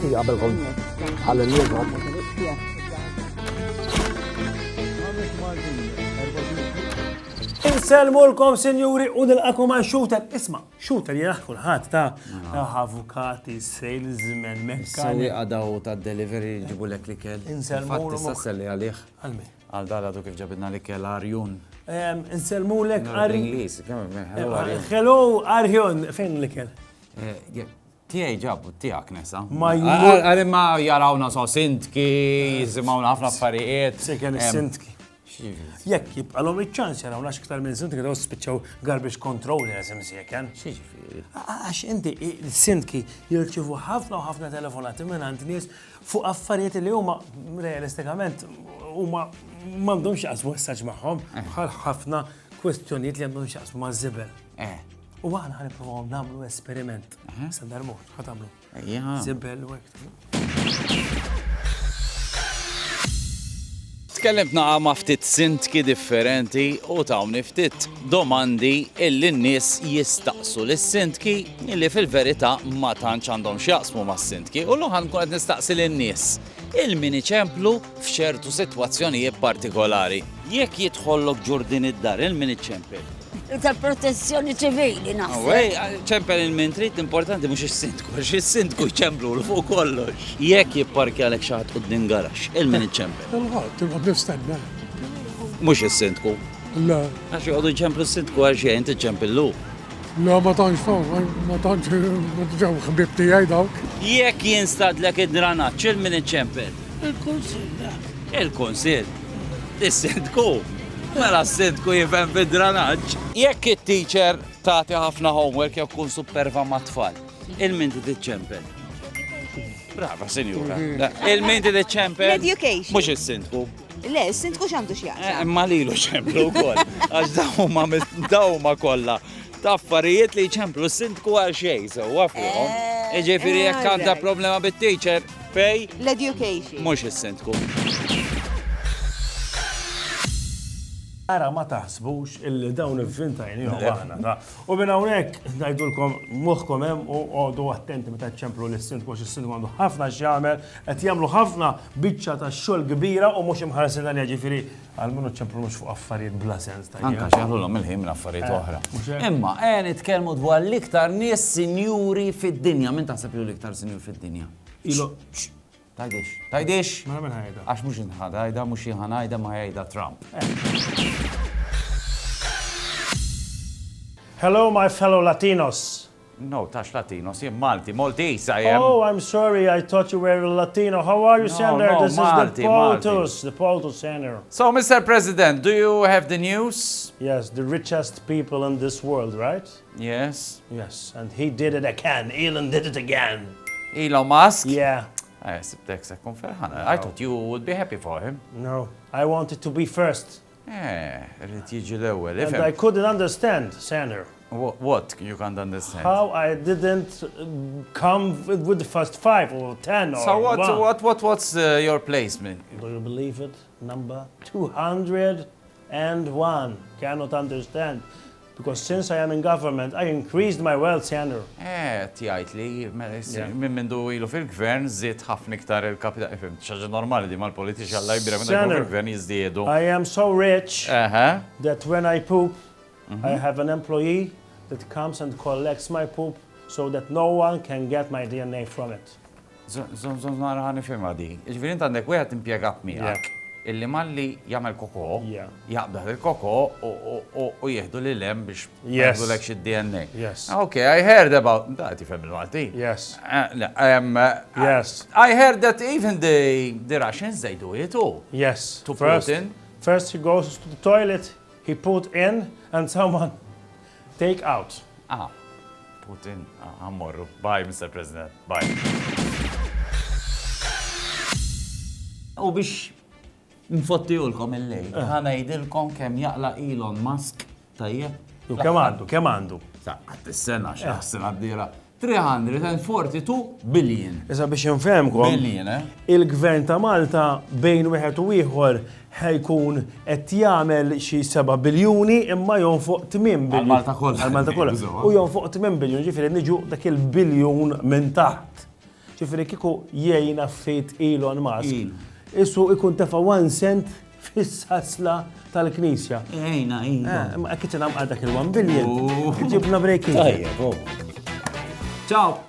xi qabelkom ħalli l-jum. Inselmulkom, sinjuri, u nilqakom għal shooter. Isma, shooter jgħak kulħadd ta' avukati, salesmen, mekkani. Għadaw ta' delivery ġibu l-ek li kell. Inselmulkom. Tista' selli għalih. Għalmi. Għal dal-għadu kif ġabidna li kell Arjun. Inselmulek Inglis, Hello, Arjun, fejn li kell? Tijaj ġabu, tijak nesa. Ma ma jarawna so sintki, jizimawna ħafna affarijiet. Seken sintki. Jekk jibqa l-om iċ-ċans jarawna x'iktar minn sintki daw spiċċaw garbage control jasim seken. Għax inti sintki jirċivu ħafna u ħafna telefonati minn għand nies fuq affarijiet li huma realistikament huma m'għandhomx jaqsmu messaġġ magħhom bħal ħafna kwestjonijiet li għandhom jaqsmu ma' żibel. U għana ħaniprofaw namlu esperiment. Sandar mux, ħatamlu. Zibbel u Tkellimt naqa ma' ftit sintki differenti u tawni ftit domandi illi n-nies jistaqsu l-sintki illi fil-verità ma tantx għandhom x'jaqsmu ma' sintki u l-ħan kun qed nistaqsi lin-nies il-min iċemplu f'ċertu sitwazzjonijiet partikolari. Jekk jidħollok ġurdin id-dar il-min iċempel. Tal-protezzjoni ċivili naħseb. Għej, ċempel il-mentrit importanti mux il-sindku, għax il-sindku jċemplu l-fuq kollox. Jekk jipparki għalek xaħat u d-dingarax, il-min iċempel. Il-ħat, nistenna. Mux il-sindku. La. Għax jgħodu jċemplu il-sindku għax jgħin t-ċempillu. La, ma tanċ faw, ma tanċ ġaw xbib tijaj dawk. Jekk jinstadlek id-dranaċ, il-min iċempel. Il-konsil. Il-konsil. Il-sindku. Mela s-sindku jifem fid-dranaġġ. Jekk il-teacher tagħti ħafna homework jew kun superva ma' tfal, il-min tiċċempel. Brava, sinjura. Il-min tiċċempel. Education. Mhux is-sindku. Le, s-sindku x'għandu x'jaqsam. Imma lilu ċemplu wkoll. Għax dawma kollha ta' affarijiet li jċemplu s-sindku għal xejn sewwa fihom. Ġifieri jekk għandha problema bit-teacher, fej? L-education. Mhux is-sindku. Ara ma taħsbux illi dawn il-fintajni għana. U minn hawnhekk ngħidulkom moħħkom hemm u għodu attenti meta ċemplu l-sindku għax is-sindku għandu ħafna x'jagħmel, qed jagħmlu ħafna biċċa ta' xogħol kbira u mhux imħarsin għalija ġifieri għal minnu ċemplu mhux fuq affarijiet bla sens. Anka xaħlulhom il-ħin minn affarijiet oħra. Imma nitkellmu dwar l-iktar nies sinjuri fid-dinja. Min taħseb li l-iktar sinjur fid-dinja? Tajdix. Ma minn ħajda. Għax mhux inħadajda, mhux jinħanajda ma jgħidha Trump. Hello, my fellow Latinos. No, tax Latinos, jien Maltese I am. Oh, I'm sorry, I thought you were a Latino. How are you, Senator? no, This Malti, is the POTUS, Senator. So, Mr. President, do you have the news? Yes, the richest people in this world, right? Yes. Yes, and he did it again. Elon did it again. Elon Musk? Yeah. Sibtek sekkun ferħana. I thought you would be happy for him. No, I wanted to be first. Rrit jiġi l-ewwel. And I couldn't understand, Senator. What you can't understand? How I didn't come with the first 5 or 10 or So 1. what's your placement? Do you believe it? Number 201. Cannot understand. Because since I am in government, I increased my wealth, Senator. Tijajt li, minn mindu ilu fil-gvern zid ħafna iktar il-kapital. ċaġa normali di mal-politiċi għalla jibira minn il-gvern jizdiedu. I am so rich that when I poop, I have an employee that comes and collects my poop so that no one can get my DNA from it. Zon nara ħani firma di. Ġifieri inti għandek wieħed impjegat miegħek illi malli jagħmel koko, jaqbdaħ il-koko u jieħdu li lem biex jieħdu lek xi DNA. Yes. Okay, I heard about da tifhem il-Malti. Yes. Yes. I heard that even the Russians they do it too. Yes. To Putin. First he goes to the toilet, he put in and someone take out. Putin, ammorru. Bye, Mr. President. Bye. U biex nfottijulkom il-lejl, ħana jidilkom kem jaqla Elon Musk tajjeb. Kem għandu? Għat s-sena xaħsin għaddira 342 billion. Issa biex nfemkom, il-gvern ta' Malta bejn wieħed u ieħor ħajkun qed jagħmel xi 7 biljuni imma jonfoq 8 biljun. Għal-Malta kollha. U jonfoq 8 biljun, ġifieri niġu dak il-biljun minn taħt. ġifieri kieku jgħinna ftit Elon Musk. Issu ikun tefa' 1 cent fis-sasla tal-Knisja. Ejna. Ma kienx hemm dak il-1 billion. Ġibna breaking. Ciao.